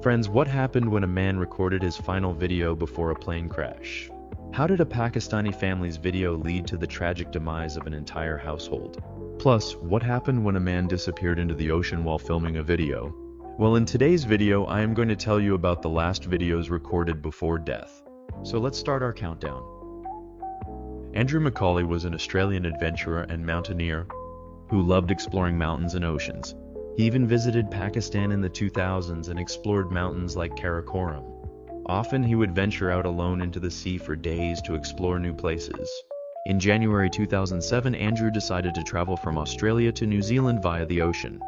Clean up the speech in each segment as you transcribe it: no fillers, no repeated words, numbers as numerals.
Friends, what happened when a man recorded his final video before a plane crash? How did a Pakistani family's video lead to the tragic demise of an entire household? Plus, what happened when a man disappeared into the ocean while filming a video? Well, in today's video, I am going to tell you about the last videos recorded before death. So let's start our countdown. Andrew Macaulay was an Australian adventurer and mountaineer who loved exploring mountains and oceans. He even visited Pakistan in the 2000s and explored mountains like Karakoram. Often he would venture out alone into the sea for days to explore new places. In January 2007, Andrew decided to travel from Australia to New Zealand via the ocean.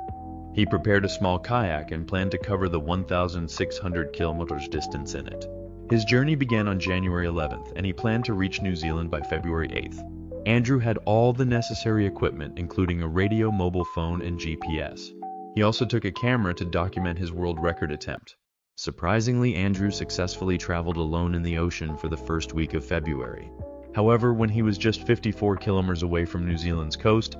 He prepared a small kayak and planned to cover the 1,600 kilometers distance in it. His journey began on January 11th, and he planned to reach New Zealand by February 8th. Andrew had all the necessary equipment, including a radio, mobile phone, and GPS. He also took a camera to document his world record attempt. Surprisingly, Andrew successfully traveled alone in the ocean for the first week of February. However, when he was just 54 kilometers away from New Zealand's coast,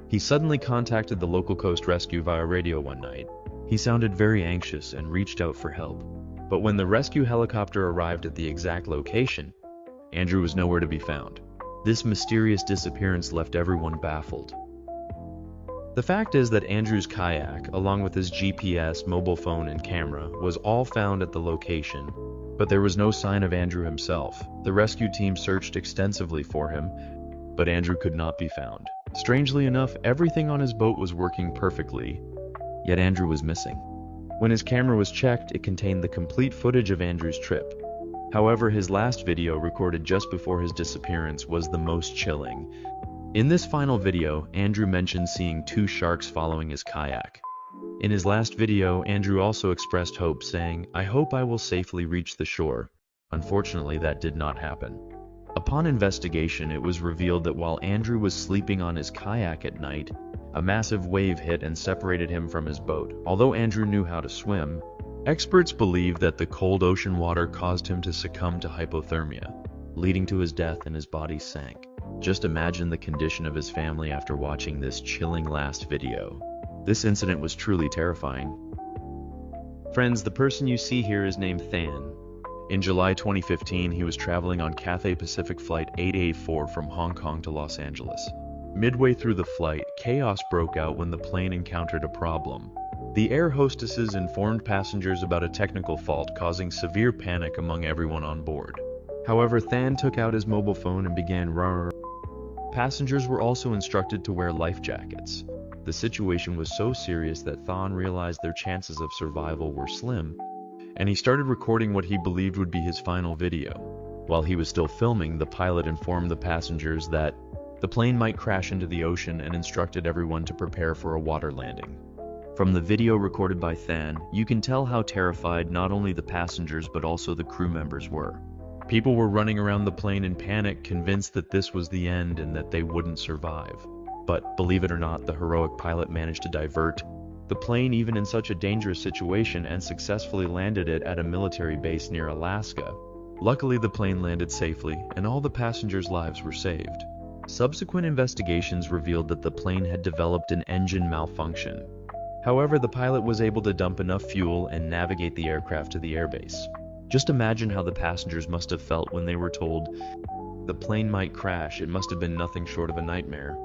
he suddenly contacted the local coast rescue via radio one night. He sounded very anxious and reached out for help. But when the rescue helicopter arrived at the exact location, Andrew was nowhere to be found. This mysterious disappearance left everyone baffled. The fact is that Andrew's kayak, along with his GPS, mobile phone, and camera, was all found at the location, but there was no sign of Andrew himself. The rescue team searched extensively for him, but Andrew could not be found. Strangely enough, everything on his boat was working perfectly, yet Andrew was missing. When his camera was checked, it contained the complete footage of Andrew's trip. However, his last video, recorded just before his disappearance, was the most chilling. In this final video, Andrew mentioned seeing two sharks following his kayak. In his last video, Andrew also expressed hope, saying, "I hope I will safely reach the shore." Unfortunately, that did not happen. Upon investigation, it was revealed that while Andrew was sleeping on his kayak at night, a massive wave hit and separated him from his boat. Although Andrew knew how to swim, experts believe that the cold ocean water caused him to succumb to hypothermia, leading to his death and his body sank. Just imagine the condition of his family after watching this chilling last video. This incident was truly terrifying. Friends, the person you see here is named Than. In July 2015, he was traveling on Cathay Pacific Flight 884 from Hong Kong to Los Angeles. Midway through the flight, chaos broke out when the plane encountered a problem. The air hostesses informed passengers about a technical fault, causing severe panic among everyone on board. However, Than took out his mobile phone and began rrrr. Passengers were also instructed to wear life jackets. The situation was so serious that Than realized their chances of survival were slim, and he started recording what he believed would be his final video. While he was still filming, the pilot informed the passengers that the plane might crash into the ocean and instructed everyone to prepare for a water landing. From the video recorded by Than, you can tell how terrified not only the passengers but also the crew members were. People were running around the plane in panic, convinced that this was the end and that they wouldn't survive. But believe it or not, the heroic pilot managed to divert the plane even in such a dangerous situation and successfully landed it at a military base near Alaska. Luckily, the plane landed safely and all the passengers' lives were saved. Subsequent investigations revealed that the plane had developed an engine malfunction. However, the pilot was able to dump enough fuel and navigate the aircraft to the airbase. Just imagine how the passengers must have felt when they were told the plane might crash. It must have been nothing short of a nightmare.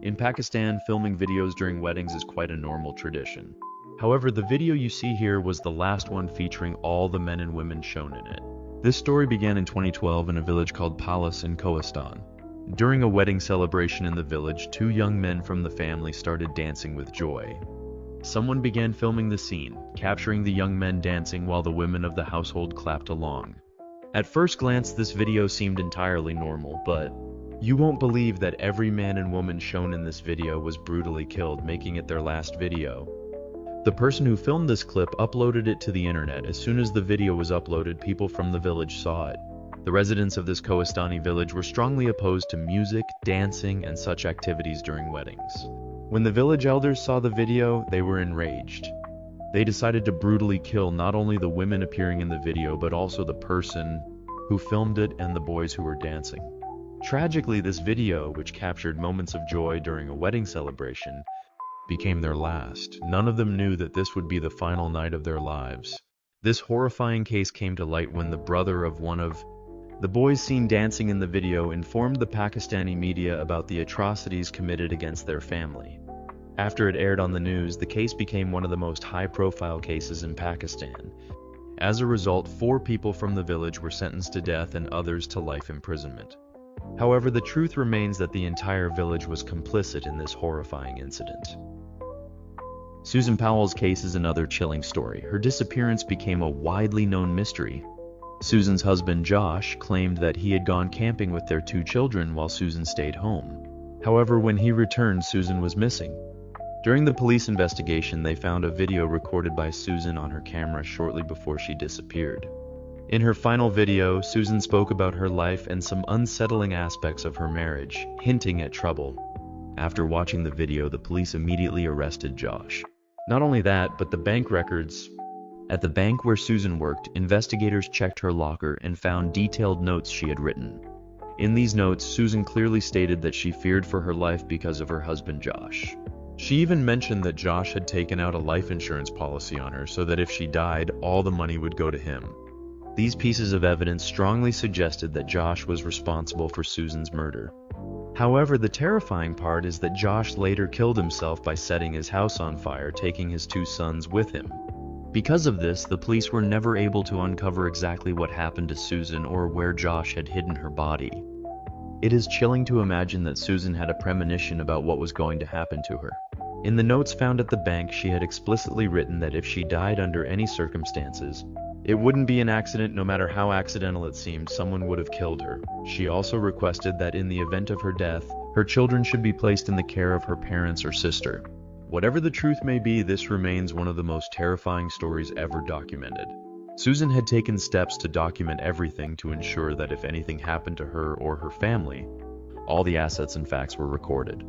In Pakistan, filming videos during weddings is quite a normal tradition. However, the video you see here was the last one featuring all the men and women shown in it. This story began in 2012 in a village called Palas in Khoistan. During a wedding celebration in the village, two young men from the family started dancing with joy. Someone began filming the scene, capturing the young men dancing while the women of the household clapped along. At first glance, this video seemed entirely normal, but you won't believe that every man and woman shown in this video was brutally killed, making it their last video. The person who filmed this clip uploaded it to the internet. As soon as the video was uploaded, people from the village saw it. The residents of this Khoistani village were strongly opposed to music, dancing, and such activities during weddings. When the village elders saw the video, they were enraged. They decided to brutally kill not only the women appearing in the video, but also the person who filmed it and the boys who were dancing. Tragically, this video, which captured moments of joy during a wedding celebration, became their last. None of them knew that this would be the final night of their lives. This horrifying case came to light when the brother of one of the boys seen dancing in the video informed the Pakistani media about the atrocities committed against their family. After it aired on the news, the case became one of the most high-profile cases in Pakistan. As a result, 4 people from the village were sentenced to death and others to life imprisonment. However, the truth remains that the entire village was complicit in this horrifying incident. Susan Powell's case is another chilling story. Her disappearance became a widely known mystery. Susan's husband, Josh, claimed that he had gone camping with their 2 children while Susan stayed home. However, when he returned, Susan was missing. During the police investigation, they found a video recorded by Susan on her camera shortly before she disappeared. In her final video, Susan spoke about her life and some unsettling aspects of her marriage, hinting at trouble. After watching the video, the police immediately arrested Josh. Not only that, but the bank records. At the bank where Susan worked, investigators checked her locker and found detailed notes she had written. In these notes, Susan clearly stated that she feared for her life because of her husband Josh. She even mentioned that Josh had taken out a life insurance policy on her so that if she died, all the money would go to him. These pieces of evidence strongly suggested that Josh was responsible for Susan's murder. However, the terrifying part is that Josh later killed himself by setting his house on fire, taking his 2 sons with him. Because of this, the police were never able to uncover exactly what happened to Susan or where Josh had hidden her body. It is chilling to imagine that Susan had a premonition about what was going to happen to her. In the notes found at the bank, she had explicitly written that if she died under any circumstances, it wouldn't be an accident. No matter how accidental it seemed, someone would have killed her. She also requested that in the event of her death, her children should be placed in the care of her parents or sister. Whatever the truth may be, this remains one of the most terrifying stories ever documented. Susan had taken steps to document everything to ensure that if anything happened to her or her family, all the assets and facts were recorded.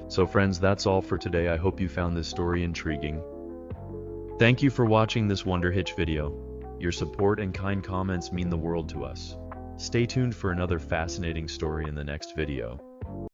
So friends, that's all for today. I hope you found this story intriguing. Thank you for watching this Wonder Hitch video. Your support and kind comments mean the world to us. Stay tuned for another fascinating story in the next video.